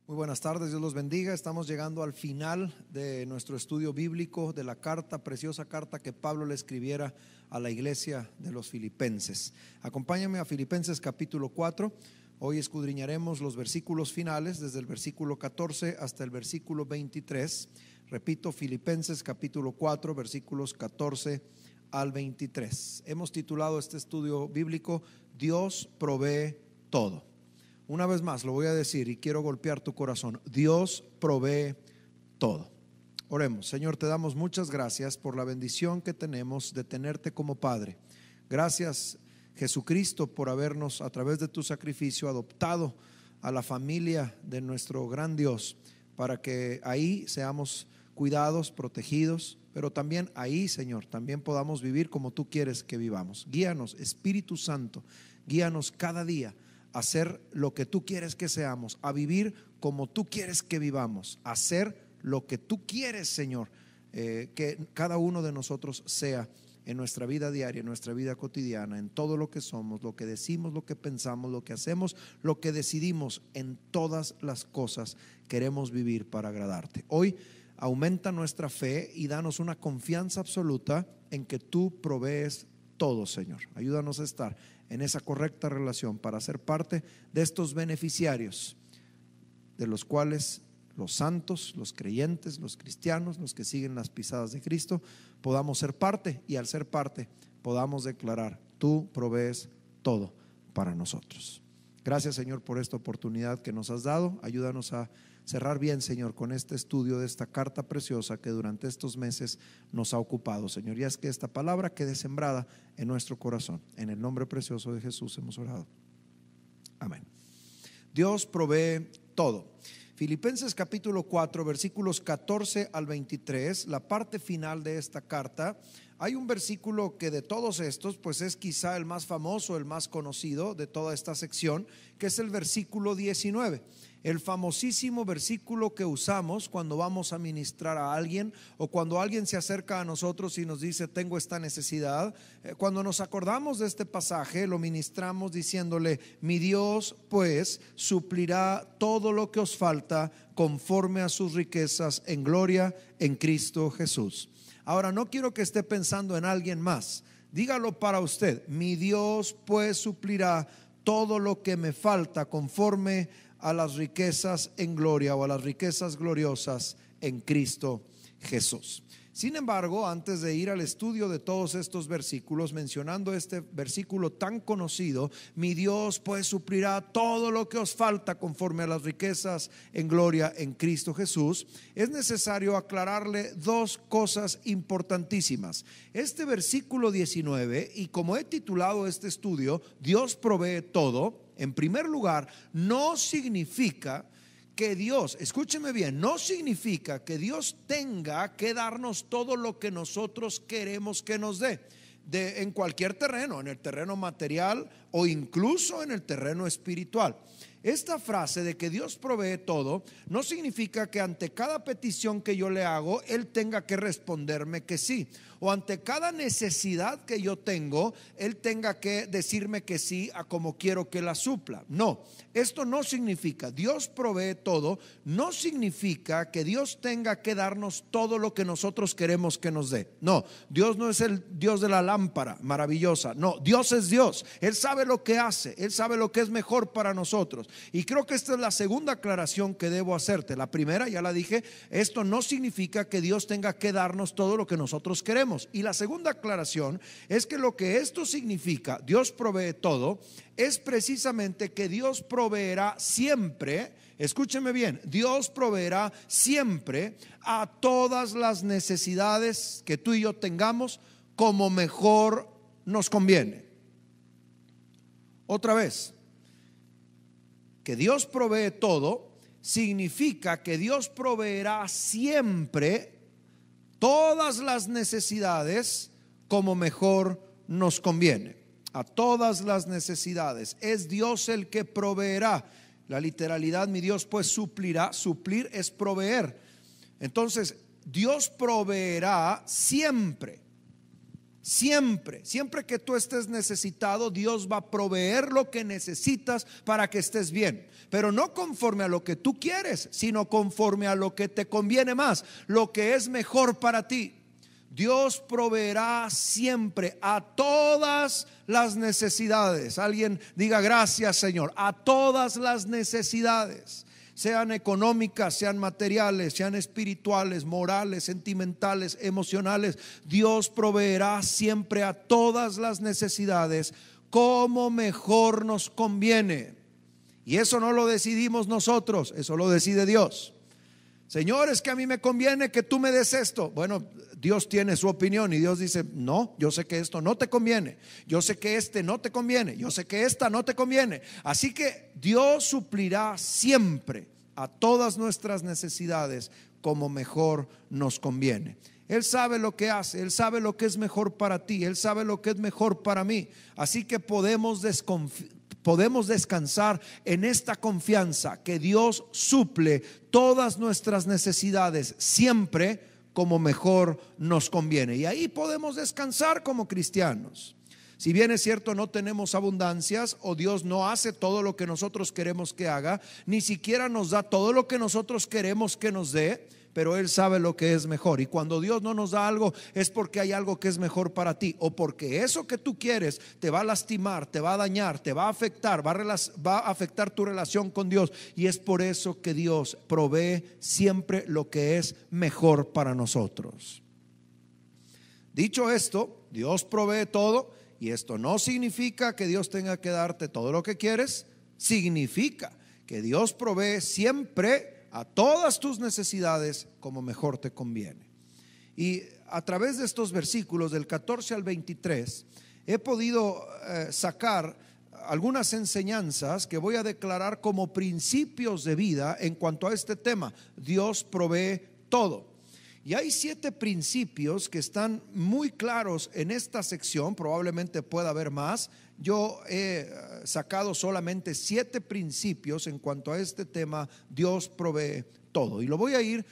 Muy buenas tardes, Dios los bendiga. Estamos llegando al final de nuestro estudio bíblico de la carta, preciosa carta que Pablo le escribiera a la iglesia de los Filipenses. Acompáñame a Filipenses capítulo 4. Hoy escudriñaremos los versículos finales, desde el versículo 14 hasta el versículo 23. Repito, Filipenses capítulo 4, versículos 14 al 23. Hemos titulado este estudio bíblico Dios provee todo. Una vez más lo voy a decir y quiero golpear tu corazón: Dios provee todo. Oremos. Señor, te damos muchas gracias por la bendición que tenemos de tenerte como Padre. Gracias, Jesucristo, por habernos a través de tu sacrificio adoptado a la familia de nuestro gran Dios, para que ahí seamos cuidados, protegidos, pero también ahí, Señor, también podamos vivir como tú quieres que vivamos. Guíanos, Espíritu Santo, guíanos cada día a hacer lo que tú quieres que seamos, a vivir como tú quieres que vivamos, a hacer lo que tú quieres, Señor, que cada uno de nosotros sea en nuestra vida diaria, en nuestra vida cotidiana, en todo lo que somos, lo que decimos, lo que pensamos, lo que hacemos, lo que decidimos. En todas las cosas queremos vivir para agradarte. Hoy aumenta nuestra fe y danos una confianza absoluta en que tú provees todo, Señor. Ayúdanos a estar en esa correcta relación para ser parte de estos beneficiarios, de los cuales los santos, los creyentes, los cristianos, los que siguen las pisadas de Cristo, podamos ser parte, y al ser parte podamos declarar: tú provees todo para nosotros. Gracias, Señor, por esta oportunidad que nos has dado. Ayúdanos a cerrar bien, Señor, con este estudio de esta carta preciosa que durante estos meses nos ha ocupado, Señor. Y es que esta palabra quede sembrada en nuestro corazón. En el nombre precioso de Jesús hemos orado. Amén. Dios provee todo. Filipenses capítulo 4, versículos 14 al 23, la parte final de esta carta. Hay un versículo que de todos estos pues es quizá el más famoso, el más conocido de toda esta sección, que es el versículo 19. El famosísimo versículo que usamos cuando vamos a ministrar a alguien, o cuando alguien se acerca a nosotros y nos dice: tengo esta necesidad. Cuando nos acordamos de este pasaje, lo ministramos diciéndole: mi Dios pues suplirá todo lo que os falta conforme a sus riquezas en gloria en Cristo Jesús. Ahora, no quiero que esté pensando en alguien más. Dígalo para usted: mi Dios pues suplirá todo lo que me falta conforme a las riquezas en gloria, o a las riquezas gloriosas en Cristo Jesús. Sin embargo, antes de ir al estudio de todos estos versículos, mencionando este versículo tan conocido: mi Dios pues suplirá todo lo que os falta conforme a las riquezas en gloria en Cristo Jesús, es necesario aclararle dos cosas importantísimas. Este versículo 19, y como he titulado este estudio Dios provee todo, en primer lugar, no significa que Dios, escúcheme bien, no significa que Dios tenga que darnos todo lo que nosotros queremos que nos dé, en cualquier terreno, en el terreno material o incluso en el terreno espiritual. Esta frase de que Dios provee todo no significa que ante cada petición que yo le hago Él tenga que responderme que sí, o ante cada necesidad que yo tengo Él tenga que decirme que sí a como quiero que la supla. No, esto no significa. Dios provee todo no significa que Dios tenga que darnos todo lo que nosotros queremos que nos dé. No, Dios no es el Dios de la lámpara maravillosa. No, Dios es Dios. Él sabe lo que hace, Él sabe lo que es mejor para nosotros. Y creo que esta es la segunda aclaración que debo hacerte. La primera, ya la dije: esto no significa que Dios tenga que darnos todo lo que nosotros queremos. Y la segunda aclaración es que lo que esto significa, Dios provee todo, es precisamente que Dios proveerá siempre. Escúcheme bien: Dios proveerá siempre a todas las necesidades que tú y yo tengamos como mejor nos conviene. Otra vez, que Dios provee todo significa que Dios proveerá siempre todas las necesidades como mejor nos conviene. A todas las necesidades es Dios el que proveerá. La literalidad, mi Dios pues suplirá. Suplir es proveer. Entonces Dios proveerá siempre. Siempre, siempre que tú estés necesitado, Dios va a proveer lo que necesitas para que estés bien. Pero no conforme a lo que tú quieres, sino conforme a lo que te conviene más, lo que es mejor para ti. Dios proveerá siempre a todas las necesidades. Alguien diga gracias, Señor. A todas las necesidades, sean económicas, sean materiales, sean espirituales, morales, sentimentales, emocionales. Dios proveerá siempre a todas las necesidades como mejor nos conviene. Y eso no lo decidimos nosotros, eso lo decide Dios. Señor, es que a mí me conviene que tú me des esto. Bueno, Dios tiene su opinión y Dios dice, no, yo sé que esto no te conviene, yo sé que este no te conviene, yo sé que esta no te conviene. Así que Dios suplirá siempre a todas nuestras necesidades como mejor nos conviene. Él sabe lo que hace, Él sabe lo que es mejor para ti, Él sabe lo que es mejor para mí. Así que podemos descansar en esta confianza que Dios suple todas nuestras necesidades siempre como mejor nos conviene. Y ahí podemos descansar como cristianos. Si bien es cierto, no tenemos abundancias, o Dios no hace todo lo que nosotros queremos que haga, ni siquiera nos da todo lo que nosotros queremos que nos dé, pero Él sabe lo que es mejor. Y cuando Dios no nos da algo, es porque hay algo que es mejor para ti, o porque eso que tú quieres te va a lastimar, te va a dañar, te va a afectar, va a afectar tu relación con Dios. Y es por eso que Dios provee siempre lo que es mejor para nosotros. Dicho esto, Dios provee todo, y esto no significa que Dios tenga que darte todo lo que quieres. Significa que Dios provee siempre a todas tus necesidades como mejor te conviene. Y a través de estos versículos del 14 al 23 he podido sacar algunas enseñanzas que voy a declarar como principios de vida en cuanto a este tema. Dios provee todo. Y hay 7 principios que están muy claros en esta sección. Probablemente pueda haber más. Yo he sacado solamente 7 principios en cuanto a este tema. Dios provee todo. Y lo voy a ir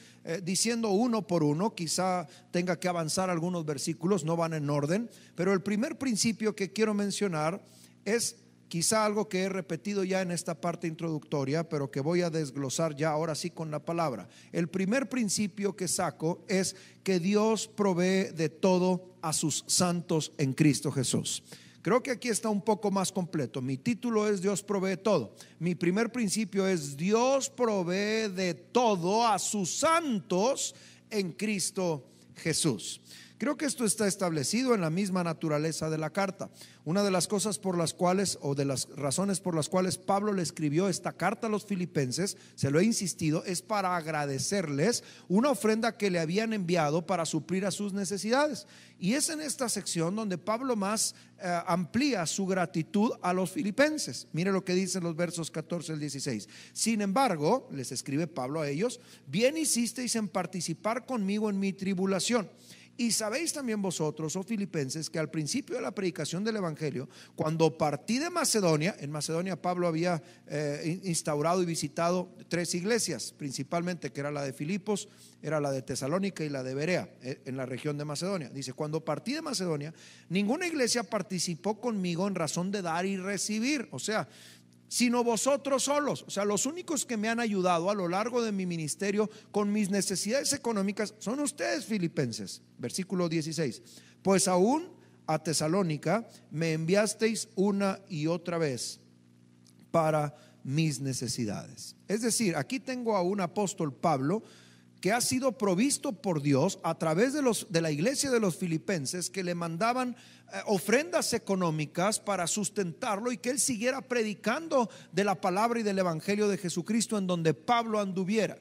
diciendo uno por uno. Quizá tenga que avanzar algunos versículos, no van en orden. Pero el primer principio que quiero mencionar es quizá algo que he repetido ya en esta parte introductoria, pero que voy a desglosar ya ahora sí con la palabra. El primer principio que saco es que Dios provee de todo a sus santos en Cristo Jesús. Creo que aquí está un poco más completo. Mi título es Dios provee todo. Mi primer principio es Dios provee de todo a sus santos en Cristo Jesús. Creo que esto está establecido en la misma naturaleza de la carta. Una de las cosas por las cuales, o de las razones por las cuales Pablo le escribió esta carta a los filipenses, se lo he insistido, es para agradecerles una ofrenda que le habían enviado para suplir a sus necesidades. Y es en esta sección donde Pablo más amplía su gratitud a los filipenses. Mire lo que dicen los versos 14 al 16. Sin embargo, les escribe Pablo a ellos, bien hicisteis en participar conmigo en mi tribulación. Y sabéis también vosotros, oh filipenses, que al principio de la predicación del evangelio, cuando partí de Macedonia, en Macedonia Pablo había instaurado y visitado 3 iglesias, principalmente, que era la de Filipos, era la de Tesalónica y la de Berea, en la región de Macedonia. Dice, cuando partí de Macedonia, ninguna iglesia participó conmigo en razón de dar y recibir, o sea, sino vosotros solos. O sea, los únicos que me han ayudado a lo largo de mi ministerio con mis necesidades económicas son ustedes, filipenses. Versículo 16. Pues aún a Tesalónica me enviasteis una y otra vez para mis necesidades. Es decir, aquí tengo a un apóstol Pablo que ha sido provisto por Dios a través de la iglesia de los filipenses, que le mandaban ofrendas económicas para sustentarlo y que él siguiera predicando de la palabra y del evangelio de Jesucristo en donde Pablo anduviera.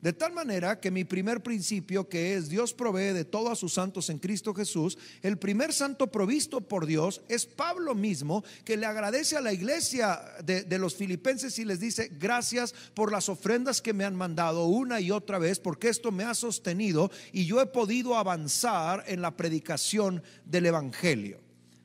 De tal manera que mi primer principio, que es Dios provee de todo a sus santos en Cristo Jesús, el primer santo provisto por Dios es Pablo mismo, que le agradece a la iglesia de los filipenses y les dice: gracias por las ofrendas que me han mandado una y otra vez, porque esto me ha sostenido y yo he podido avanzar en la predicación del evangelio.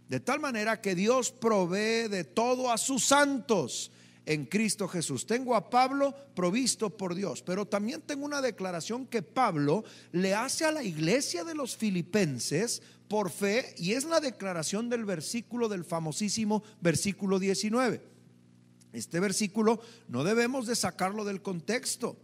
De tal manera que Dios provee de todo a sus santos en Cristo Jesús. Tengo a Pablo provisto por Dios, pero también tengo una declaración que Pablo le hace a la iglesia de los filipenses por fe, y es la declaración del versículo, del famosísimo versículo 19. Este versículo no debemos de sacarlo del contexto.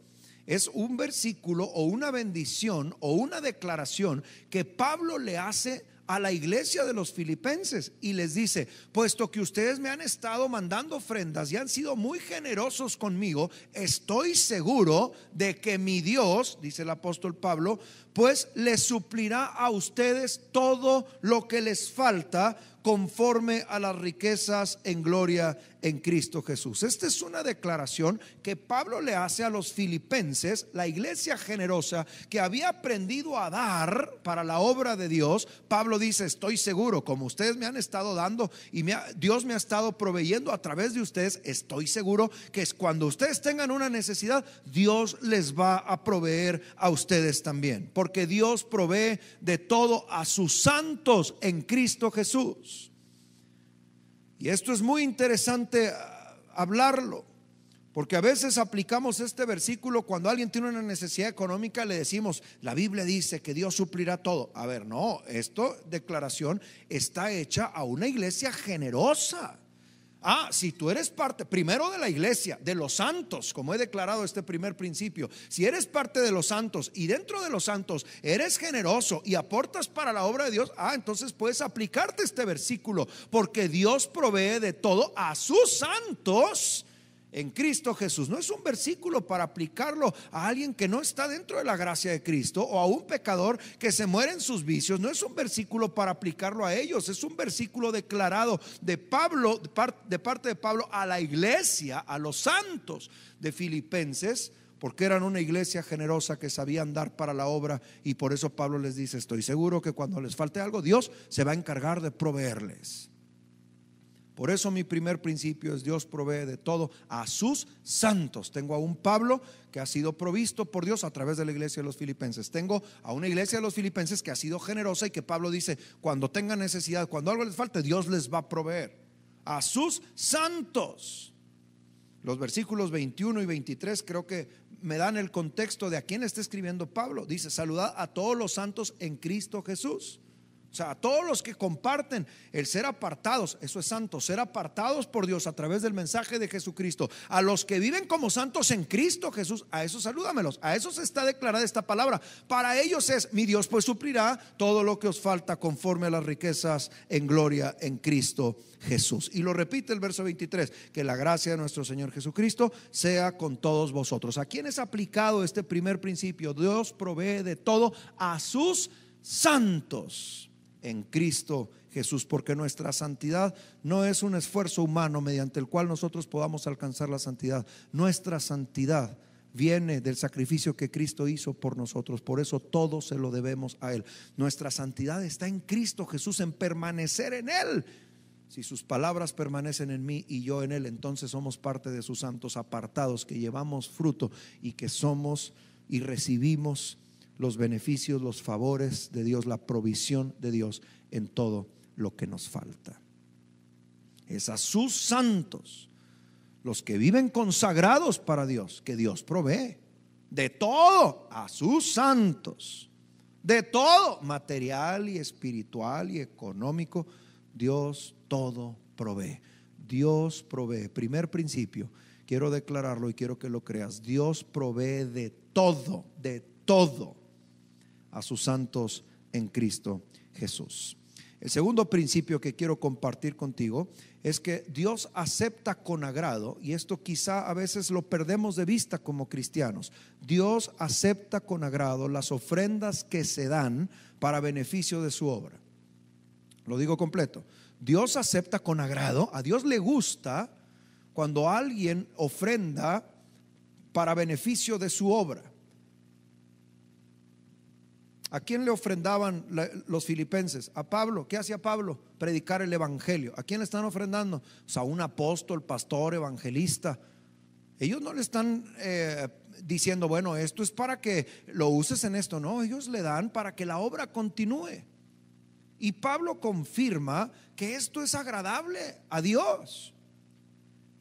Es un versículo o una bendición o una declaración que Pablo le hace a la iglesia de los filipenses y les dice: puesto que ustedes me han estado mandando ofrendas y han sido muy generosos conmigo, estoy seguro de que mi Dios, dice el apóstol Pablo, pues les suplirá a ustedes todo lo que les falta conforme a las riquezas en gloria en Cristo Jesús. Esta es una declaración que Pablo le hace a los filipenses, la iglesia generosa que había aprendido a dar para la obra de Dios. Pablo dice: estoy seguro, como ustedes me han estado dando y Dios me ha estado proveyendo a través de ustedes, estoy seguro que es cuando ustedes tengan una necesidad, Dios les va a proveer a ustedes también, porque Dios provee de todo a sus santos en Cristo Jesús. Y esto es muy interesante hablarlo, porque a veces aplicamos este versículo cuando alguien tiene una necesidad económica, le decimos: la Biblia dice que Dios suplirá todo. A ver, no, esta declaración está hecha a una iglesia generosa. Si tú eres parte primero de la iglesia, de los santos, como he declarado este primer principio, si eres parte de los santos y dentro de los santos eres generoso y aportas para la obra de Dios, entonces puedes aplicarte este versículo, porque Dios provee de todo a sus santos en Cristo Jesús. No es un versículo para aplicarlo a alguien que no está dentro de la gracia de Cristo o a un pecador que se muere en sus vicios. No es un versículo para aplicarlo a ellos. Es un versículo declarado de Pablo, de parte de Pablo a la iglesia, a los santos de Filipenses, porque eran una iglesia generosa que sabían dar para la obra, y por eso Pablo les dice: estoy seguro que cuando les falte algo, Dios se va a encargar de proveerles. Por eso mi primer principio es: Dios provee de todo a sus santos. Tengo a un Pablo que ha sido provisto por Dios a través de la iglesia de los filipenses. Tengo a una iglesia de los filipenses que ha sido generosa y que Pablo dice: cuando tengan necesidad, cuando algo les falte, Dios les va a proveer a sus santos. Los versículos 21 y 23 creo que me dan el contexto de a quién está escribiendo Pablo. Dice: saludad a todos los santos en Cristo Jesús. O sea, a todos los que comparten el ser apartados, eso es santo, ser apartados por Dios a través del mensaje de Jesucristo. A los que viven como santos en Cristo Jesús, a esos salúdamelos. A esos está declarada esta palabra. Para ellos es: mi Dios pues suplirá todo lo que os falta conforme a las riquezas en gloria en Cristo Jesús. Y lo repite el verso 23: que la gracia de nuestro Señor Jesucristo sea con todos vosotros. ¿A quién es aplicado este primer principio? Dios provee de todo a sus santos en Cristo Jesús, porque nuestra santidad no es un esfuerzo humano mediante el cual nosotros podamos alcanzar la santidad. Nuestra santidad viene del sacrificio que Cristo hizo por nosotros. Por eso todo se lo debemos a Él. Nuestra santidad está en Cristo Jesús, en permanecer en Él. Si sus palabras permanecen en mí y yo en Él, entonces somos parte de sus santos apartados, que llevamos fruto y que somos y recibimos los beneficios, los favores de Dios, la provisión de Dios en todo lo que nos falta. Es a sus santos, los que viven consagrados para Dios, que Dios provee de todo a sus santos, de todo, material y espiritual y económico. Dios todo provee. Dios provee. Primer principio, quiero declararlo y quiero que lo creas: Dios provee de todo a sus santos en Cristo Jesús. El segundo principio que quiero compartir contigo es que Dios acepta con agrado, y esto quizá a veces lo perdemos de vista como cristianos. Dios acepta con agrado las ofrendas que se dan para beneficio de su obra. Lo digo completo: Dios acepta con agrado, a Dios le gusta cuando alguien ofrenda para beneficio de su obra. ¿A quién le ofrendaban los filipenses? A Pablo. ¿Qué hacía Pablo? Predicar el evangelio. ¿A quién le están ofrendando? O sea, un apóstol, pastor, evangelista. Ellos no le están diciendo: bueno, esto es para que lo uses en esto. No, ellos le dan para que la obra continúe. Y Pablo confirma que esto es agradable a Dios.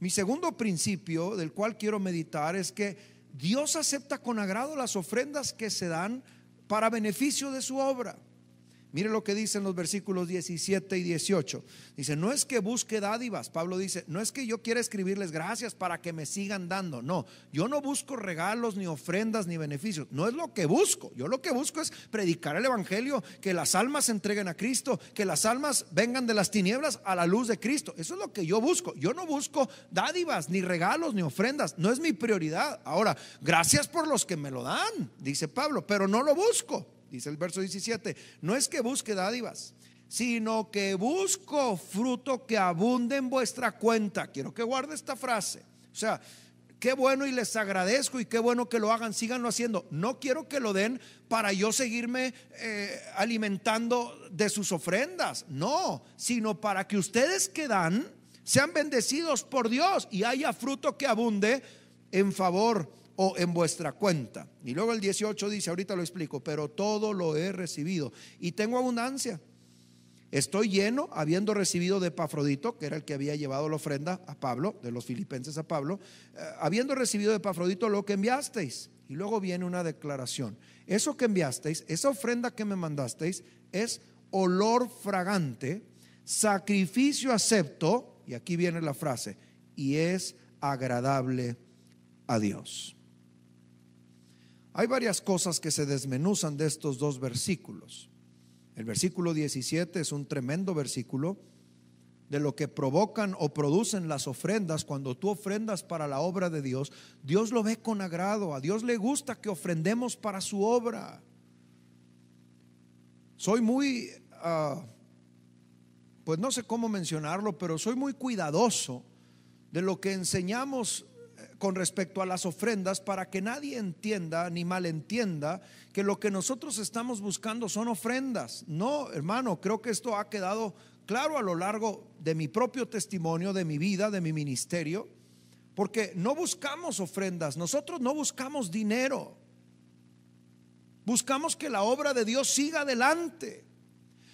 Mi segundo principio del cual quiero meditar es que Dios acepta con agrado las ofrendas que se dan para beneficio de su obra. Mire lo que dicen los versículos 17 y 18. Dice, no es que busque dádivas. Pablo dice, no es que yo quiera escribirles gracias para que me sigan dando. No, yo no busco regalos, ni ofrendas, ni beneficios. No es lo que busco. Yo lo que busco es predicar el evangelio, que las almas se entreguen a Cristo, que las almas vengan de las tinieblas a la luz de Cristo. Eso es lo que yo busco. Yo no busco dádivas, ni regalos, ni ofrendas. No es mi prioridad. Ahora, gracias por los que me lo dan, dice Pablo, pero no lo busco. Dice el verso 17, no es que busque dádivas, sino que busco fruto que abunde en vuestra cuenta. Quiero que guarde esta frase. O sea, qué bueno y les agradezco y qué bueno que lo hagan, síganlo haciendo. No quiero que lo den para yo seguirme alimentando de sus ofrendas. No, sino para que ustedes que dan sean bendecidos por Dios y haya fruto que abunde en favor o en vuestra cuenta. Y luego el 18 dice, ahorita lo explico, pero todo lo he recibido y tengo abundancia. Estoy lleno, habiendo recibido de Epafrodito, que era el que había llevado la ofrenda a Pablo, de los filipenses a Pablo, habiendo recibido de Epafrodito lo que enviasteis. Y luego viene una declaración. Eso que enviasteis, esa ofrenda que me mandasteis, es olor fragante, sacrificio acepto, y aquí viene la frase, y es agradable a Dios. Hay varias cosas que se desmenuzan de estos dos versículos. El versículo 17 es un tremendo versículo de lo que provocan o producen las ofrendas. Cuando tú ofrendas para la obra de Dios, Dios lo ve con agrado. A Dios le gusta que ofrendemos para su obra. Soy muy, pues no sé cómo mencionarlo, pero soy muy cuidadoso de lo que enseñamos con respecto a las ofrendas, para que nadie entienda ni malentienda que lo que nosotros estamos buscando son ofrendas. No, hermano, creo que esto ha quedado claro a lo largo de mi propio testimonio, de mi vida, de mi ministerio, porque no buscamos ofrendas, nosotros no buscamos dinero, buscamos que la obra de Dios siga adelante.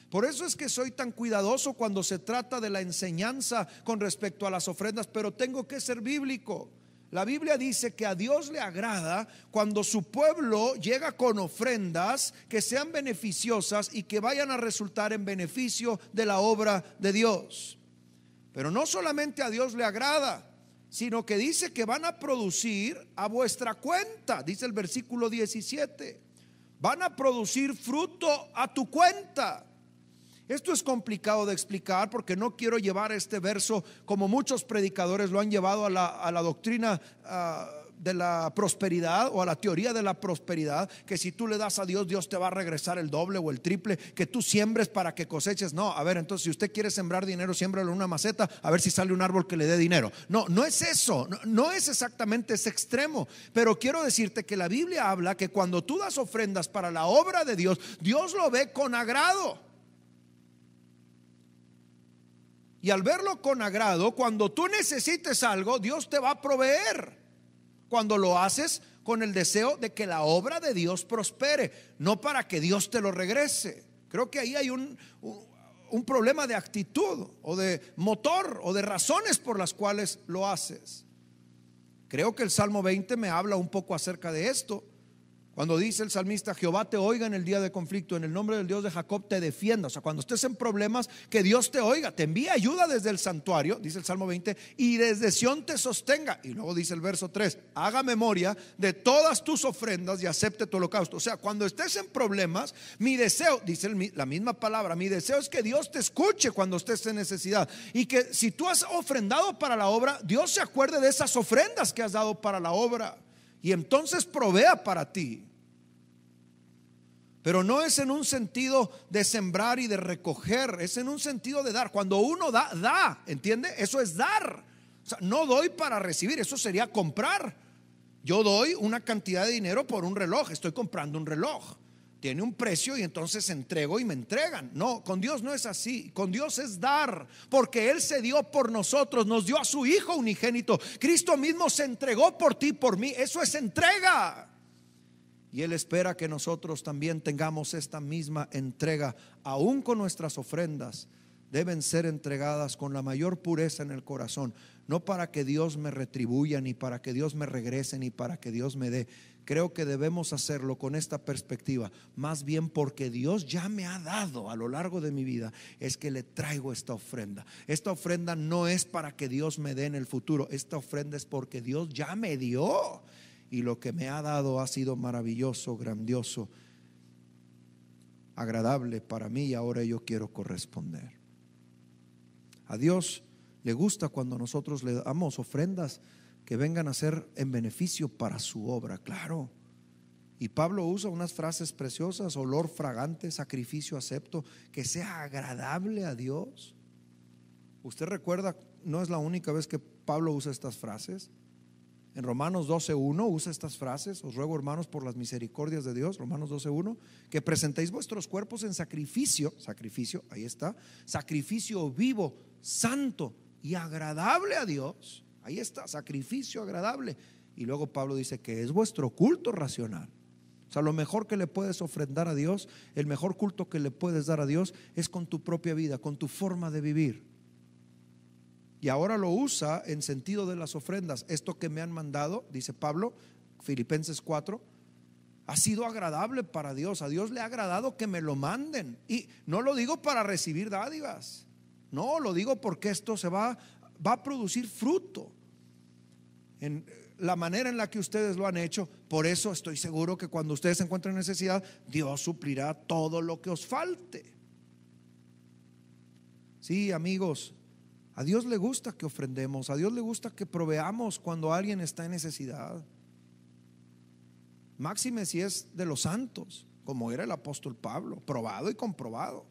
Por eso es que soy tan cuidadoso cuando se trata de la enseñanza con respecto a las ofrendas, pero tengo que ser bíblico. La Biblia dice que a Dios le agrada cuando su pueblo llega con ofrendas que sean beneficiosas y que vayan a resultar en beneficio de la obra de Dios. Pero no solamente a Dios le agrada, sino que dice que van a producir a vuestra cuenta, dice el versículo 17. Van a producir fruto a tu cuenta. Esto es complicado de explicar porque no quiero llevar este verso como muchos predicadores lo han llevado a la doctrina de la prosperidad, o a la teoría de la prosperidad, que si tú le das a Dios, Dios te va a regresar el doble o el triple, que tú siembres para que coseches. No, a ver, entonces si usted quiere sembrar dinero, siémbralo en una maceta, a ver si sale un árbol que le dé dinero. No, no es eso, no es exactamente ese extremo, pero quiero decirte que la Biblia habla que cuando tú das ofrendas para la obra de Dios, Dios lo ve con agrado. Y al verlo con agrado, cuando tú necesites algo, Dios te va a proveer. Cuando lo haces con el deseo de que la obra de Dios prospere, no para que Dios te lo regrese. Creo que ahí hay un problema de actitud, o de motor, o de razones por las cuales lo haces. Creo que el Salmo 20 me habla un poco acerca de esto. Cuando dice el salmista, Jehová te oiga en el día de conflicto, en el nombre del Dios de Jacob te defienda. O sea, cuando estés en problemas, que Dios te oiga, te envía ayuda desde el santuario, dice el Salmo 20, y desde Sión te sostenga. Y luego dice el verso 3, haga memoria de todas tus ofrendas y acepte tu holocausto. O sea, cuando estés en problemas, mi deseo, dice la misma palabra, mi deseo es que Dios te escuche cuando estés en necesidad, y que si tú has ofrendado para la obra, Dios se acuerde de esas ofrendas que has dado para la obra y entonces provea para ti. Pero no es en un sentido de sembrar y de recoger, es en un sentido de dar. Cuando uno da, ¿entiende? Eso es dar. O sea, no doy para recibir, eso sería comprar. Yo doy una cantidad de dinero por un reloj, estoy comprando un reloj. Tiene un precio y entonces entrego y me entregan. No, con Dios no es así. Con Dios es dar, porque Él se dio por nosotros, nos dio a su Hijo unigénito. Cristo mismo se entregó por ti y por mí. Eso es entrega. Y Él espera que nosotros también tengamos esta misma entrega, aún con nuestras ofrendas, deben ser entregadas con la mayor pureza en el corazón, no para que Dios me retribuya, ni para que Dios me regrese, ni para que Dios me dé. Creo que debemos hacerlo con esta perspectiva, más bien porque Dios ya me ha dado a lo largo de mi vida, es que le traigo esta ofrenda. Esta ofrenda no es para que Dios me dé en el futuro, esta ofrenda es porque Dios ya me dio, y lo que me ha dado ha sido maravilloso, grandioso, agradable para mí, y ahora yo quiero corresponder. A Dios le gusta cuando nosotros le damos ofrendas que vengan a ser en beneficio para su obra, claro. Y Pablo usa unas frases preciosas: olor fragante, sacrificio acepto, que sea agradable a Dios. Usted recuerda, no es la única vez que Pablo usa estas frases. En Romanos 12:1 usa estas frases: os ruego, hermanos, por las misericordias de Dios, Romanos 12:1, que presentéis vuestros cuerpos en sacrificio, ahí está, sacrificio vivo, santo y agradable a Dios. Ahí está, sacrificio agradable. Y luego Pablo dice que es vuestro culto racional. O sea, lo mejor que le puedes ofrendar a Dios, el mejor culto que le puedes dar a Dios es con tu propia vida, con tu forma de vivir. Y ahora lo usa en sentido de las ofrendas. Esto que me han mandado, dice Pablo, Filipenses 4, ha sido agradable para Dios. A Dios le ha agradado que me lo manden. Y no lo digo para recibir dádivas, no, lo digo porque esto se va a producir fruto en la manera en la que ustedes lo han hecho. Por eso estoy seguro que cuando ustedes se encuentren en necesidad, Dios suplirá todo lo que os falte. Sí, amigos, a Dios le gusta que ofrendemos, a Dios le gusta que proveamos cuando alguien está en necesidad. Máxime si es de los santos, como era el apóstol Pablo, probado y comprobado.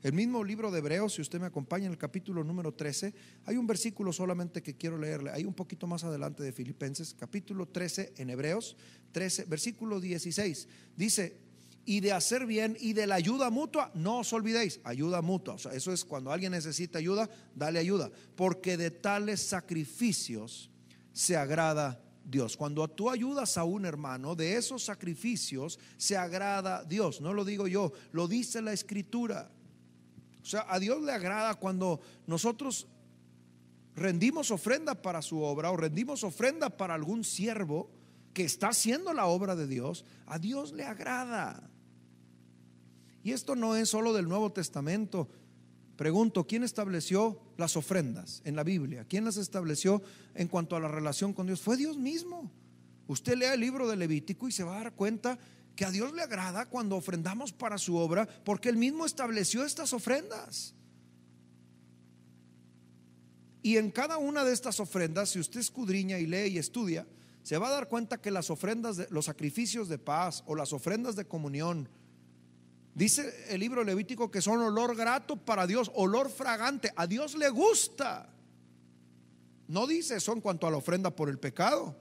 El mismo libro de Hebreos, si usted me acompaña, en el capítulo número 13, hay un versículo solamente que quiero leerle, hay un poquito más adelante de Filipenses, capítulo 13 en Hebreos 13, versículo 16, dice: y de hacer bien y de la ayuda mutua, no os olvidéis. Ayuda mutua, o sea, eso es cuando alguien necesita ayuda, dale ayuda, porque de tales sacrificios se agrada Dios. Cuando tú ayudas a un hermano, de esos sacrificios se agrada Dios. No lo digo yo, lo dice la Escritura. O sea, a Dios le agrada cuando nosotros rendimos ofrenda para su obra, o rendimos ofrenda para algún siervo que está haciendo la obra de Dios. A Dios le agrada. Y esto no es solo del Nuevo Testamento. Pregunto, ¿quién estableció las ofrendas en la Biblia? ¿Quién las estableció en cuanto a la relación con Dios? Fue Dios mismo. Usted lea el libro de Levítico y se va a dar cuenta que a Dios le agrada cuando ofrendamos para su obra, porque Él mismo estableció estas ofrendas. Y en cada una de estas ofrendas, si usted escudriña y lee y estudia, se va a dar cuenta que las ofrendas, los sacrificios de paz o las ofrendas de comunión, dice el libro levítico que son olor grato para Dios, olor fragante. A Dios le gusta. No dice eso en cuanto a la ofrenda por el pecado,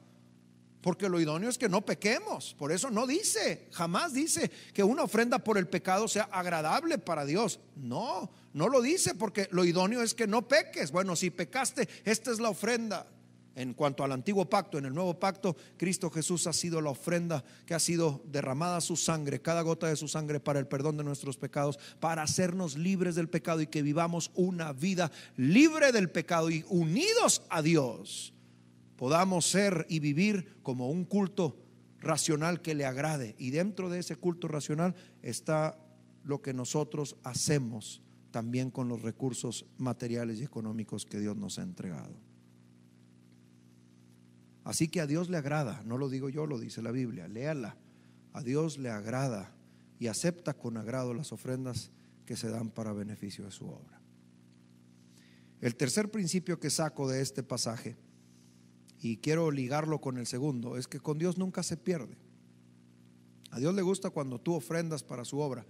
porque lo idóneo es que no pequemos. Por eso no dice, jamás dice que una ofrenda por el pecado sea agradable para Dios. No, no lo dice, porque lo idóneo es que no peques. Bueno, si pecaste, esta es la ofrenda. En cuanto al antiguo pacto, en el nuevo pacto, Cristo Jesús ha sido la ofrenda que ha sido derramada su sangre, cada gota de su sangre, para el perdón de nuestros pecados, para hacernos libres del pecado y que vivamos una vida libre del pecado y unidos a Dios, podamos ser y vivir como un culto racional que le agrade. Y dentro de ese culto racional está lo que nosotros hacemos también con los recursos materiales y económicos que Dios nos ha entregado. Así que a Dios le agrada, no lo digo yo, lo dice la Biblia, léala. A Dios le agrada y acepta con agrado las ofrendas que se dan para beneficio de su obra. El tercer principio que saco de este pasaje, y quiero ligarlo con el segundo, es que con Dios nunca se pierde. A Dios le gusta cuando tú ofrendas para su obra,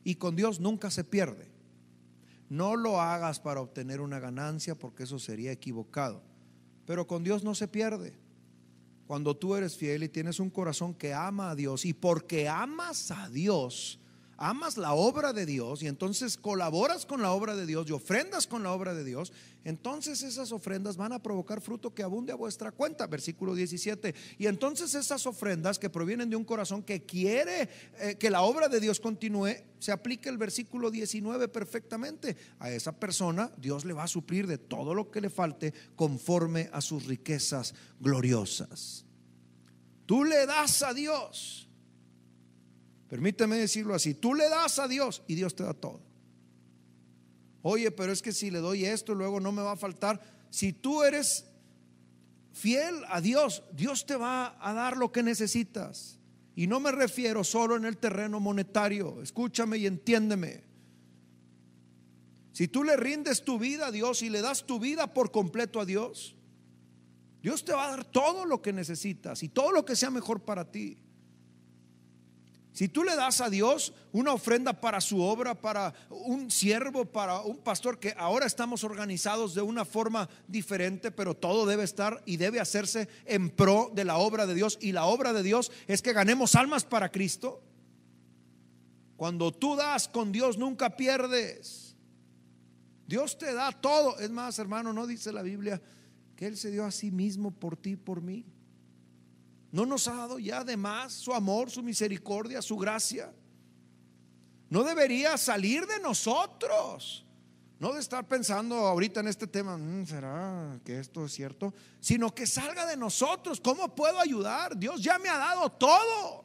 y con Dios nunca se pierde. No lo hagas para obtener una ganancia, porque eso sería equivocado, pero con Dios no se pierde. Cuando tú eres fiel y tienes un corazón que ama a Dios, y porque amas a Dios, amas la obra de Dios y entonces colaboras con la obra de Dios y ofrendas con la obra de Dios, entonces esas ofrendas van a provocar fruto que abunde a vuestra cuenta. Versículo 17. Y entonces esas ofrendas que provienen de un corazón que quiere que la obra de Dios continúe, se aplica el versículo 19 perfectamente. A esa persona Dios le va a suplir de todo lo que le falte conforme a sus riquezas gloriosas. Tú le das a Dios. Permíteme decirlo así, tú le das a Dios y Dios te da todo. Oye, pero es que si le doy esto luego no me va a faltar. Si tú eres fiel a Dios, Dios te va a dar lo que necesitas. Y no me refiero solo en el terreno monetario. Escúchame y entiéndeme. Si tú le rindes tu vida a Dios y le das tu vida por completo a Dios, Dios te va a dar todo lo que necesitas y todo lo que sea mejor para ti. Si tú le das a Dios una ofrenda para su obra, para un siervo, para un pastor, que ahora estamos organizados de una forma diferente, pero todo debe estar y debe hacerse en pro de la obra de Dios. Y la obra de Dios es que ganemos almas para Cristo. Cuando tú das con Dios nunca pierdes. Dios te da todo. Es más, hermano, ¿no dice la Biblia que Él se dio a sí mismo por ti y por mí? ¿No nos ha dado ya además su amor, su misericordia, su gracia? No debería salir de nosotros, no de estar pensando ahorita en este tema, ¿será que esto es cierto? Sino que salga de nosotros. ¿Cómo puedo ayudar? Dios ya me ha dado todo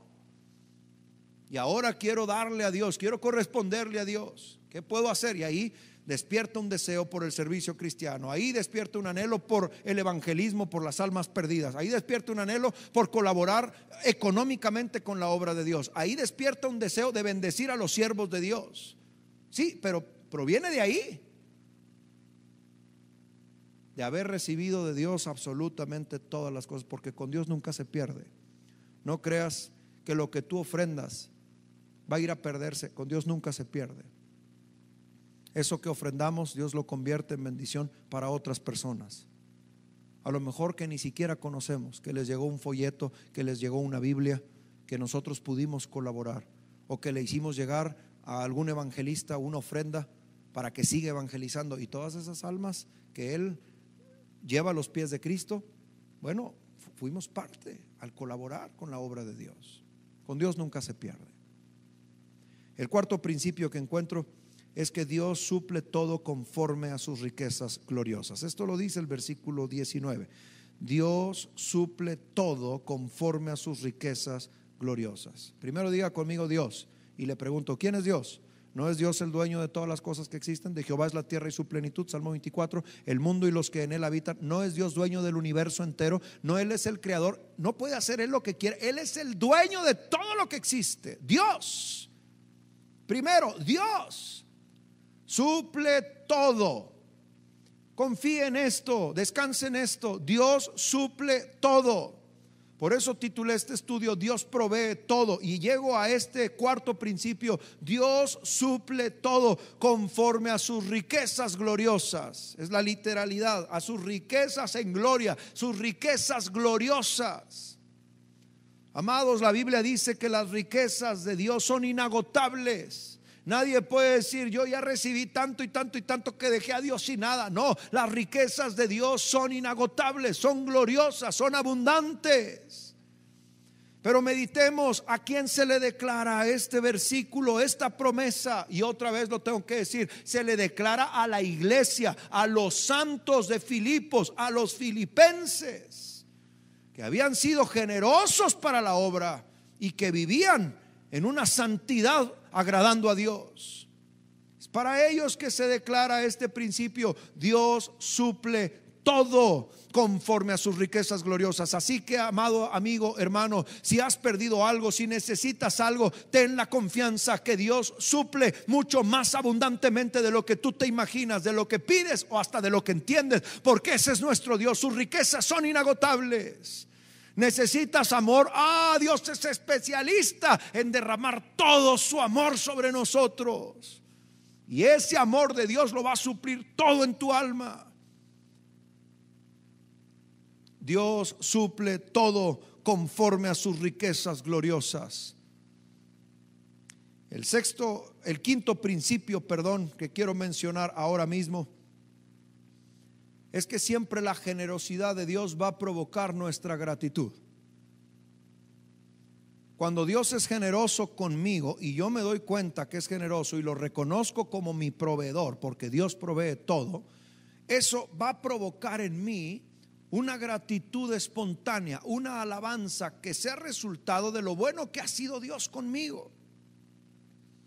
y ahora quiero darle a Dios, quiero corresponderle a Dios. ¿Qué puedo hacer? Y ahí despierta un deseo por el servicio cristiano. Ahí despierta un anhelo por el evangelismo, por las almas perdidas. Ahí despierta un anhelo por colaborar económicamente con la obra de Dios. Ahí despierta un deseo de bendecir a los siervos de Dios. Sí, pero proviene de ahí, de haber recibido de Dios absolutamente todas las cosas, porque con Dios nunca se pierde. No creas que lo que tú ofrendas va a ir a perderse. Con Dios nunca se pierde. Eso que ofrendamos, Dios lo convierte en bendición para otras personas. A lo mejor que ni siquiera conocemos, que les llegó un folleto, que les llegó una Biblia, que nosotros pudimos colaborar, o que le hicimos llegar a algún evangelista una ofrenda para que siga evangelizando. Y todas esas almas que él lleva a los pies de Cristo, bueno, fuimos parte al colaborar con la obra de Dios. Con Dios nunca se pierde. El cuarto principio que encuentro es que Dios suple todo conforme a sus riquezas gloriosas. Esto lo dice el versículo 19. Dios suple todo conforme a sus riquezas gloriosas. Primero diga conmigo Dios. Y le pregunto, ¿quién es Dios? ¿No es Dios el dueño de todas las cosas que existen? De Jehová es la tierra y su plenitud, Salmo 24. El mundo y los que en él habitan. ¿No es Dios dueño del universo entero? ¿No Él es el creador? ¿No puede hacer Él lo que quiere? Él es el dueño de todo lo que existe. Dios. Primero, Dios suple todo. Confíe en esto, descanse en esto. Dios suple todo. Por eso titulé este estudio Dios provee todo. Y llego a este cuarto principio: Dios suple todo conforme a sus riquezas gloriosas. Es la literalidad, a sus riquezas en gloria, sus riquezas gloriosas. Amados, la Biblia dice que las riquezas de Dios son inagotables. Nadie puede decir yo ya recibí tanto y tanto y tanto que dejé a Dios sin nada. No, las riquezas de Dios son inagotables, son gloriosas, son abundantes. Pero meditemos a quién se le declara este versículo, esta promesa. Y otra vez lo tengo que decir, se le declara a la iglesia, a los santos de Filipos, a los filipenses, que habían sido generosos para la obra y que vivían en una santidad agradando a Dios. Es para ellos que se declara este principio: Dios suple todo conforme a sus riquezas gloriosas. Así que, amado amigo, hermano, si has perdido algo, si necesitas algo, ten la confianza que Dios suple mucho más abundantemente de lo que tú te imaginas, de lo que pides o hasta de lo que entiendes, porque ese es nuestro Dios. Sus riquezas son inagotables. ¿Necesitas amor? Dios es especialista en derramar todo su amor sobre nosotros. Y ese amor de Dios lo va a suplir todo en tu alma. Dios suple todo conforme a sus riquezas gloriosas. El quinto principio, que quiero mencionar ahora mismo es que siempre la generosidad de Dios va a provocar nuestra gratitud. Cuando Dios es generoso conmigo y yo me doy cuenta que es generoso y lo reconozco como mi proveedor, porque Dios provee todo, eso va a provocar en mí una gratitud espontánea, una alabanza que sea resultado de lo bueno que ha sido Dios conmigo.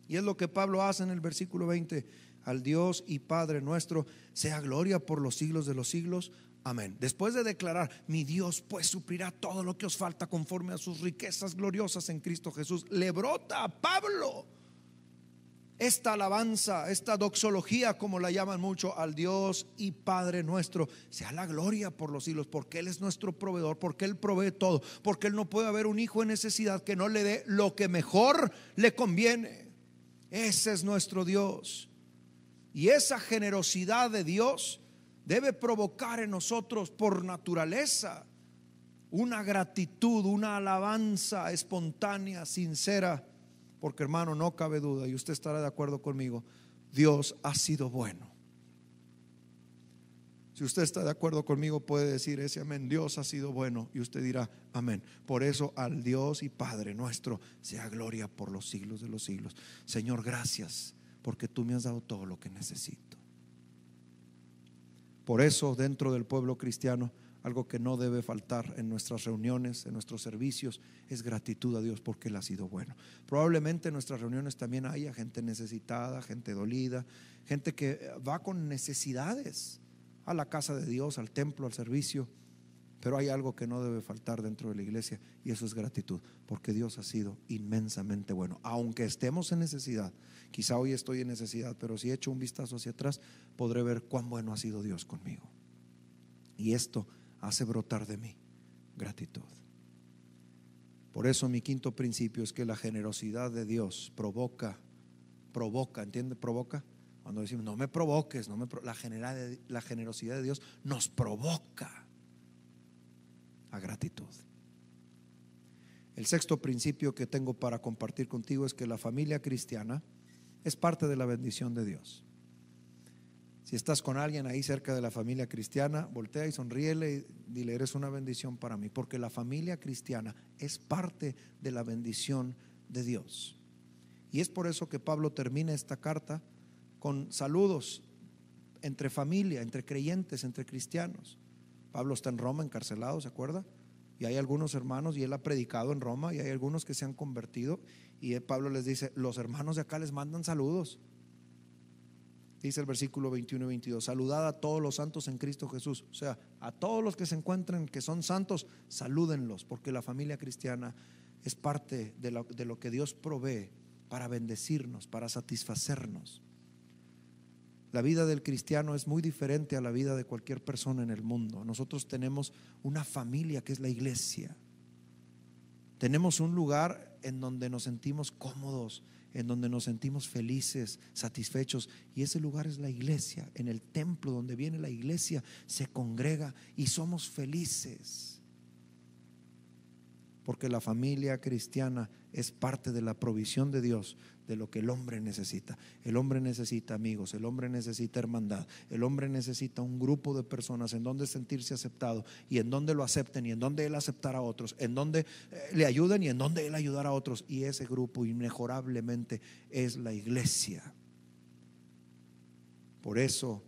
Y es lo que Pablo hace en el versículo 20: al Dios y Padre nuestro sea gloria por los siglos de los siglos. Amén. Después de declarar: mi Dios pues suplirá todo lo que os falta conforme a sus riquezas gloriosas en Cristo Jesús, le brota a Pablo esta alabanza, esta doxología, como la llaman mucho: al Dios y Padre nuestro sea la gloria por los siglos, porque Él es nuestro proveedor, porque Él provee todo, porque Él no puede haber un hijo en necesidad que no le dé lo que mejor le conviene. Ese es nuestro Dios. Y esa generosidad de Dios debe provocar en nosotros por naturaleza una gratitud, una alabanza espontánea, sincera, porque, hermano, no cabe duda, y usted estará de acuerdo conmigo, Dios ha sido bueno. Si usted está de acuerdo conmigo, puede decir ese amén: Dios ha sido bueno, y usted dirá amén. Por eso al Dios y Padre nuestro sea gloria por los siglos de los siglos. Señor, gracias, porque tú me has dado todo lo que necesito. Por eso, dentro del pueblo cristiano, algo que no debe faltar en nuestras reuniones, en nuestros servicios, es gratitud a Dios, porque Él ha sido bueno. Probablemente en nuestras reuniones también haya gente necesitada, gente dolida, gente que va con necesidades a la casa de Dios, al templo, al servicio. Pero hay algo que no debe faltar dentro de la iglesia, y eso es gratitud, porque Dios ha sido inmensamente bueno. Aunque estemos en necesidad, quizá hoy estoy en necesidad, pero si echo un vistazo hacia atrás, podré ver cuán bueno ha sido Dios conmigo. Y esto hace brotar de mí gratitud. Por eso mi quinto principio es que la generosidad de Dios provoca, ¿entiende? Provoca. Cuando decimos no me provoques, la generosidad de Dios nos provoca a gratitud. El sexto principio que tengo para compartir contigo es que la familia cristiana es parte de la bendición de Dios. Si estás con alguien ahí cerca de la familia cristiana, voltea y sonríele y dile: eres una bendición para mí, porque la familia cristiana es parte de la bendición de Dios. Y es por eso que Pablo termina esta carta con saludos entre familia, entre creyentes, entre cristianos. Pablo está en Roma encarcelado, ¿se acuerda? Y hay algunos hermanos, y él ha predicado en Roma, y hay algunos que se han convertido, y Pablo les dice: los hermanos de acá les mandan saludos. Dice el versículo 21 y 22: saludad a todos los santos en Cristo Jesús. O sea, a todos los que se encuentren que son santos, salúdenlos, porque la familia cristiana es parte de lo que Dios provee para bendecirnos, para satisfacernos. La vida del cristiano es muy diferente a la vida de cualquier persona en el mundo. Nosotros tenemos una familia que es la iglesia. Tenemos un lugar en donde nos sentimos cómodos, en donde nos sentimos felices, satisfechos, y ese lugar es la iglesia. En el templo donde viene la iglesia se congrega y somos felices, porque la familia cristiana es parte de la provisión de Dios, de lo que el hombre necesita. El hombre necesita amigos, el hombre necesita hermandad, el hombre necesita un grupo de personas en donde sentirse aceptado, y en donde lo acepten, y en donde él aceptará a otros, en donde le ayuden, y en donde él ayudará a otros. Y ese grupo inmejorablemente es la iglesia. Por eso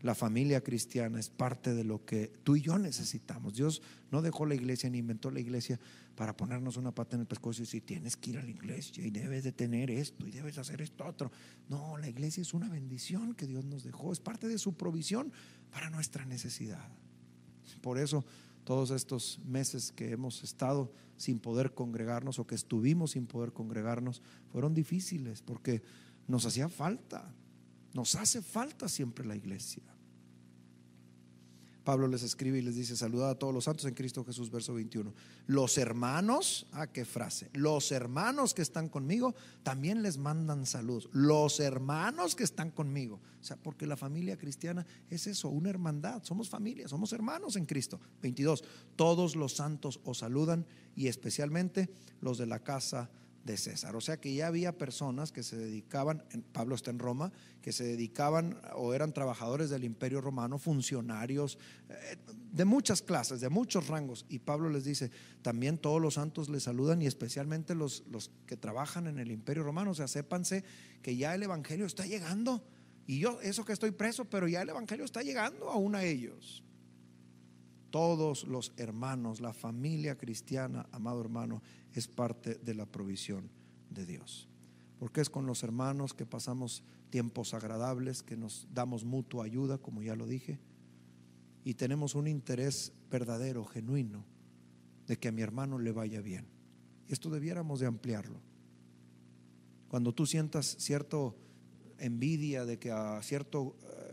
la familia cristiana es parte de lo que tú y yo necesitamos. Dios no dejó la iglesia ni inventó la iglesia para ponernos una pata en el pescuezo y decir: tienes que ir a la iglesia y debes de tener esto y debes hacer esto otro. No, la iglesia es una bendición que Dios nos dejó, es parte de su provisión para nuestra necesidad. Por eso todos estos meses que hemos estado sin poder congregarnos, o que estuvimos sin poder congregarnos, fueron difíciles, porque nos hacía falta. Nos hace falta siempre la iglesia. Pablo les escribe y les dice: saludad a todos los santos en Cristo Jesús, verso 21. Los hermanos, qué frase, los hermanos que están conmigo también les mandan saludos. Los hermanos que están conmigo. O sea, porque la familia cristiana es eso, una hermandad. Somos familia, somos hermanos en Cristo. 22. Todos los santos os saludan, y especialmente los de la casa de César. O sea que ya había personas que se dedicaban, Pablo está en Roma, que se dedicaban o eran trabajadores del imperio romano, funcionarios de muchas clases, de muchos rangos. Y Pablo les dice, también todos los santos les saludan, y especialmente los que trabajan en el imperio romano. O sea, sépanse que ya el evangelio está llegando. Y yo, eso que estoy preso, pero ya el evangelio está llegando aún a ellos. Todos los hermanos, la familia cristiana, amado hermano, es parte de la provisión de Dios. Porque es con los hermanos que pasamos tiempos agradables, que nos damos mutua ayuda, como ya lo dije, y tenemos un interés verdadero, genuino, de que a mi hermano le vaya bien. Esto debiéramos de ampliarlo. Cuando tú sientas cierta envidia de que a cierta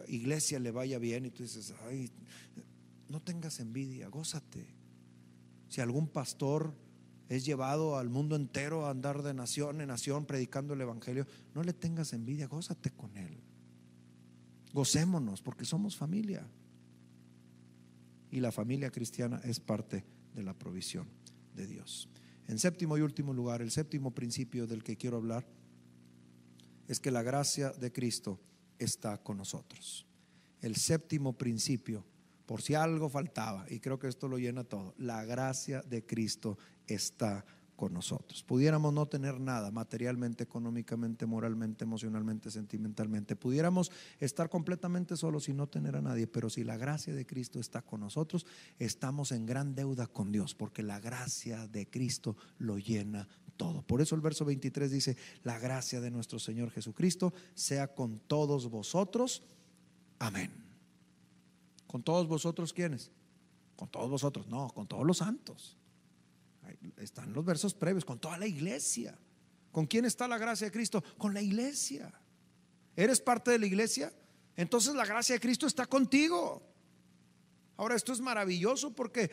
iglesia le vaya bien, y tú dices, ay, no tengas envidia, gózate. Si algún pastor es llevado al mundo entero a andar de nación en nación predicando el evangelio, no le tengas envidia, gózate con él. Gocémonos porque somos familia. Y la familia cristiana es parte de la provisión de Dios. En séptimo y último lugar, el séptimo principio del que quiero hablar es que la gracia de Cristo está con nosotros. El séptimo principio, por si algo faltaba, y creo que esto lo llena todo: la gracia de Cristo está con nosotros. Pudiéramos no tener nada materialmente, económicamente, moralmente, emocionalmente, sentimentalmente. Pudiéramos estar completamente solos y no tener a nadie, pero si la gracia de Cristo está con nosotros, estamos en gran deuda con Dios, porque la gracia de Cristo lo llena todo. Por eso el verso 23 dice: la gracia de nuestro Señor Jesucristo sea con todos vosotros. Amén. ¿Con todos vosotros quiénes? Con todos vosotros, no, con todos los santos. Ahí están los versos previos, con toda la iglesia. ¿Con quién está la gracia de Cristo? Con la iglesia. ¿Eres parte de la iglesia? Entonces la gracia de Cristo está contigo. Ahora, esto es maravilloso porque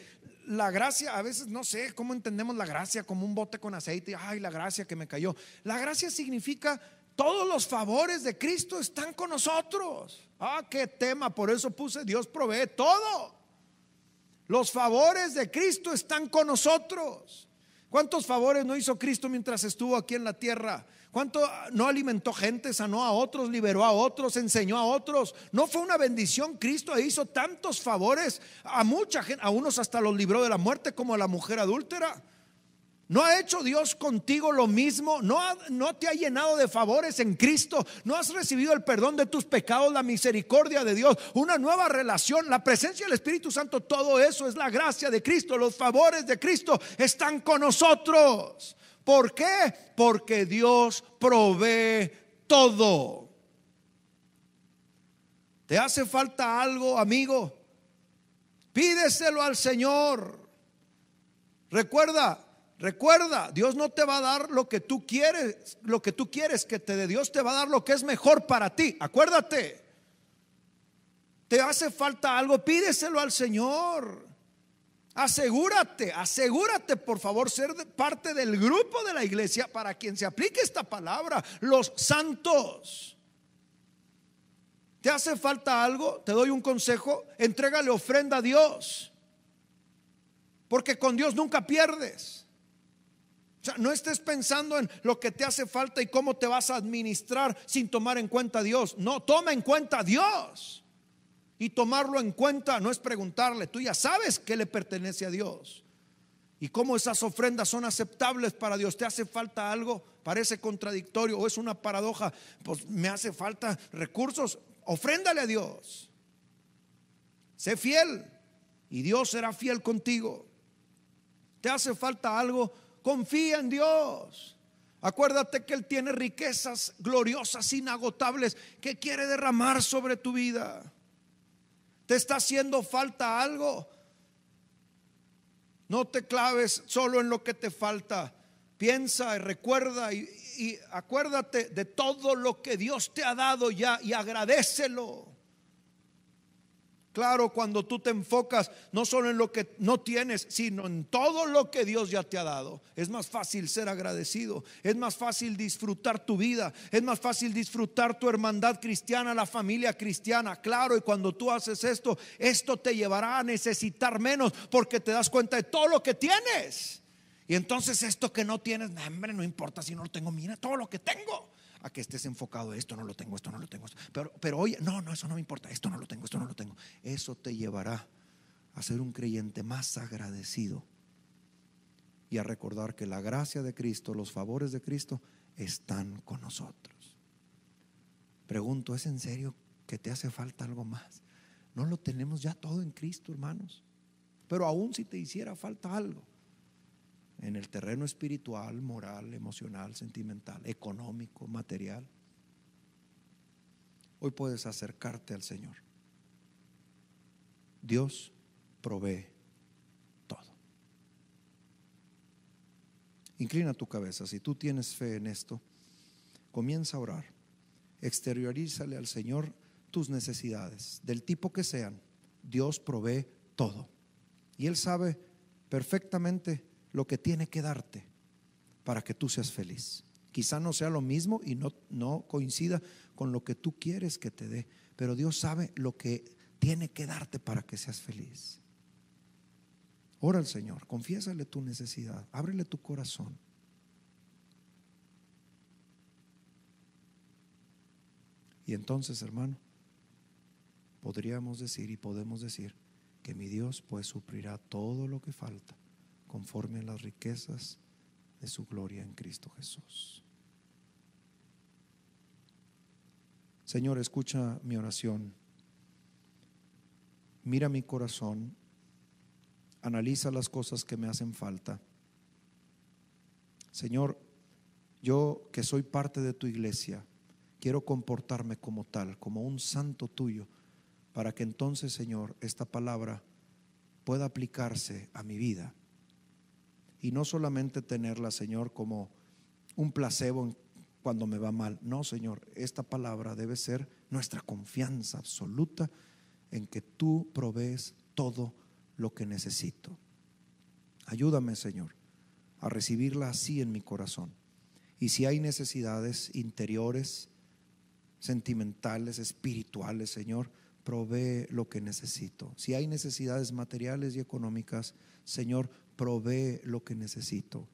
la gracia, a veces no sé cómo entendemos la gracia, como un bote con aceite. Ay, la gracia que me cayó. La gracia significa todos los favores de Cristo están con nosotros. Ah, qué tema, por eso puse Dios provee todo. Los favores de Cristo están con nosotros. ¿Cuántos favores no hizo Cristo mientras estuvo aquí en la tierra? ¿Cuánto no alimentó gente, sanó a otros, liberó a otros, enseñó a otros? ¿No fue una bendición? Cristo hizo tantos favores a mucha gente, a unos hasta los libró de la muerte, como a la mujer adúltera. ¿No ha hecho Dios contigo lo mismo? ¿No te ha llenado de favores en Cristo? ¿No has recibido el perdón de tus pecados, la misericordia de Dios, una nueva relación, la presencia del Espíritu Santo? Todo eso es la gracia de Cristo. Los favores de Cristo están con nosotros. ¿Por qué? Porque Dios provee todo. ¿Te hace falta algo, amigo? Pídeselo al Señor. Recuerda, Dios no te va a dar lo que tú quieres que te dé. Dios te va a dar lo que es mejor para ti. Acuérdate. ¿Te hace falta algo? Pídeselo al Señor. Asegúrate, por favor, ser parte del grupo de la iglesia para quien se aplique esta palabra, los santos. ¿Te hace falta algo? Te doy un consejo: entrégale ofrenda a Dios, porque con Dios nunca pierdes. O sea, no estés pensando en lo que te hace falta y cómo te vas a administrar sin tomar en cuenta a Dios. No, toma en cuenta a Dios. Y tomarlo en cuenta no es preguntarle, tú ya sabes que le pertenece a Dios y cómo esas ofrendas son aceptables para Dios. ¿Te hace falta algo? Parece contradictorio o es una paradoja. Pues me hace falta recursos. Ofréndale a Dios. Sé fiel y Dios será fiel contigo. ¿Te hace falta algo? Confía en Dios. Acuérdate que Él tiene riquezas gloriosas, inagotables, que quiere derramar sobre tu vida. ¿Te está haciendo falta algo? No te claves solo en lo que te falta. Piensa y recuerda y acuérdate de todo lo que Dios te ha dado ya y agradécelo. Claro, cuando tú te enfocas no solo en lo que no tienes, sino en todo lo que Dios ya te ha dado, es más fácil ser agradecido, es más fácil disfrutar tu vida, es más fácil disfrutar tu hermandad cristiana, la familia cristiana. Claro, y cuando tú haces esto te llevará a necesitar menos, porque te das cuenta de todo lo que tienes. Y entonces esto que no tienes, no, hombre, no importa si no lo tengo, mira todo lo que tengo. A que estés enfocado, esto no lo tengo, esto no lo tengo, pero oye, no, eso no me importa, esto no lo tengo, esto no lo tengo. Eso te llevará a ser un creyente más agradecido y a recordar que la gracia de Cristo, los favores de Cristo están con nosotros. Pregunto, ¿es en serio que te hace falta algo más? No lo tenemos ya todo en Cristo, hermanos. Pero aún si te hiciera falta algo en el terreno espiritual, moral, emocional, sentimental, económico, material, hoy puedes acercarte al Señor. Dios provee todo. Inclina tu cabeza. Si tú tienes fe en esto, comienza a orar. Exteriorízale al Señor tus necesidades, del tipo que sean. Dios provee todo. Y Él sabe perfectamente lo que tiene que darte para que tú seas feliz. Quizá no sea lo mismo y no coincida con lo que tú quieres que te dé, pero Dios sabe lo que tiene que darte para que seas feliz. Ora al Señor, confiésale tu necesidad, ábrele tu corazón. Y entonces, hermano, podríamos decir y podemos decir que mi Dios pues suplirá todo lo que falta conforme a las riquezas de su gloria en Cristo Jesús. Señor, escucha mi oración. Mira mi corazón. Analiza las cosas que me hacen falta. Señor, yo que soy parte de tu iglesia, quiero comportarme como tal, como un santo tuyo, para que entonces, Señor, esta palabra pueda aplicarse a mi vida. Y no solamente tenerla, Señor, como un placebo cuando me va mal. No, Señor, esta palabra debe ser nuestra confianza absoluta en que tú provees todo lo que necesito. Ayúdame, Señor, a recibirla así en mi corazón. Y si hay necesidades interiores, sentimentales, espirituales, Señor, provee lo que necesito. Si hay necesidades materiales y económicas, Señor, provee lo que necesito.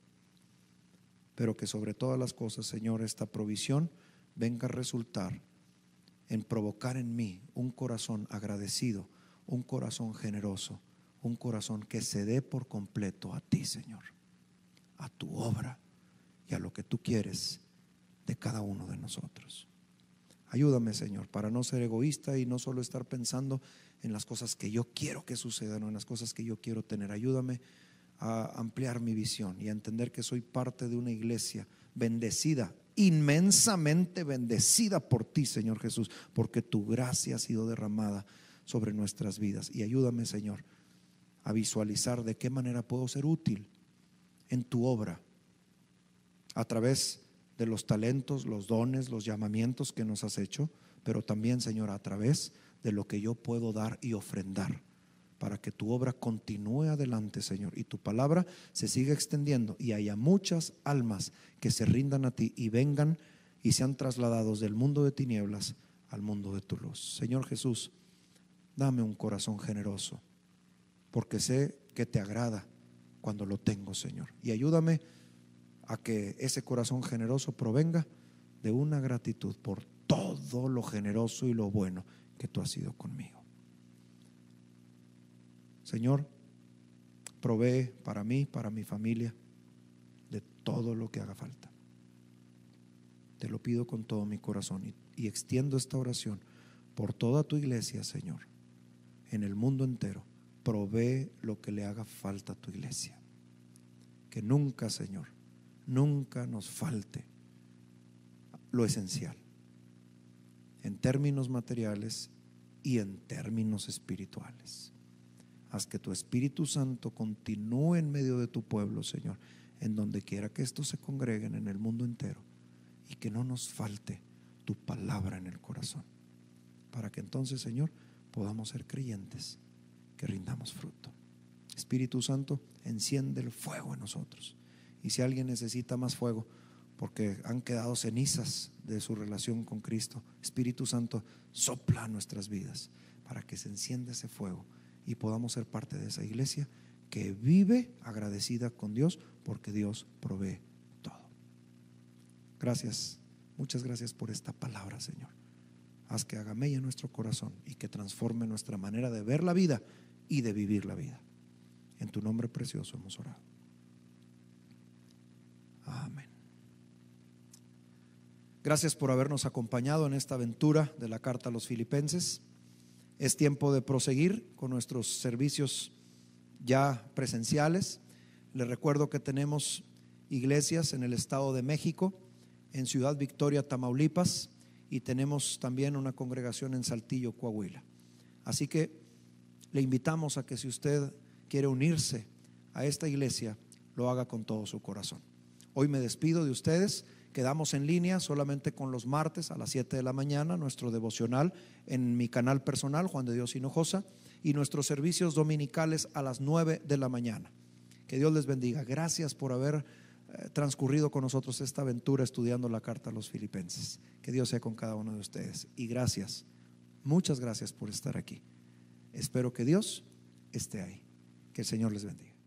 Pero que sobre todas las cosas, Señor, esta provisión venga a resultar en provocar en mí un corazón agradecido, un corazón generoso, un corazón que se dé por completo a ti, Señor, a tu obra y a lo que tú quieres de cada uno de nosotros. Ayúdame, Señor, para no ser egoísta y no solo estar pensando en las cosas que yo quiero que sucedan o en las cosas que yo quiero tener. Ayúdame a ampliar mi visión y a entender que soy parte de una iglesia bendecida, inmensamente bendecida por ti, Señor Jesús, porque tu gracia ha sido derramada sobre nuestras vidas. Y ayúdame, Señor, a visualizar de qué manera puedo ser útil en tu obra a través de los talentos, los dones, los llamamientos que nos has hecho, pero también, Señor, a través de lo que yo puedo dar y ofrendar para que tu obra continúe adelante, Señor, y tu palabra se siga extendiendo y haya muchas almas que se rindan a ti y vengan y sean trasladados del mundo de tinieblas al mundo de tu luz. Señor Jesús, dame un corazón generoso, porque sé que te agrada cuando lo tengo, Señor, y ayúdame a que ese corazón generoso provenga de una gratitud por todo lo generoso y lo bueno que tú has sido conmigo. Señor, provee para mí, para mi familia, de todo lo que haga falta. Te lo pido con todo mi corazón y extiendo esta oración por toda tu iglesia, Señor, en el mundo entero. Provee lo que le haga falta a tu iglesia. Que nunca, Señor, nunca nos falte lo esencial en términos materiales y en términos espirituales. Haz que tu Espíritu Santo continúe en medio de tu pueblo, Señor, en donde quiera que estos se congreguen en el mundo entero, y que no nos falte tu palabra en el corazón, para que entonces, Señor, podamos ser creyentes que rindamos fruto. Espíritu Santo, enciende el fuego en nosotros. Y si alguien necesita más fuego porque han quedado cenizas de su relación con Cristo, Espíritu Santo, sopla nuestras vidas para que se encienda ese fuego y podamos ser parte de esa iglesia que que vive agradecida con Dios porque Dios provee todo. Gracias, muchas gracias por esta palabra, Señor. Haz que haga mella en nuestro corazón y que transforme nuestra manera de ver la vida y de vivir la vida. En tu nombre precioso hemos orado. Amén. Gracias por habernos acompañado en esta aventura de la carta a los Filipenses. Es tiempo de proseguir con nuestros servicios ya presenciales. Les recuerdo que tenemos iglesias en el Estado de México, en Ciudad Victoria, Tamaulipas, y tenemos también una congregación en Saltillo, Coahuila. Así que le invitamos a que si usted quiere unirse a esta iglesia, lo haga con todo su corazón. Hoy me despido de ustedes. Quedamos en línea solamente con los martes a las 7 de la mañana, nuestro devocional en mi canal personal, Juan de Dios Hinojosa, y nuestros servicios dominicales a las 9 de la mañana. Que Dios les bendiga. Gracias por haber transcurrido con nosotros esta aventura estudiando la carta a los Filipenses. Que Dios sea con cada uno de ustedes. Y gracias, muchas gracias por estar aquí. Espero que Dios esté ahí. Que el Señor les bendiga.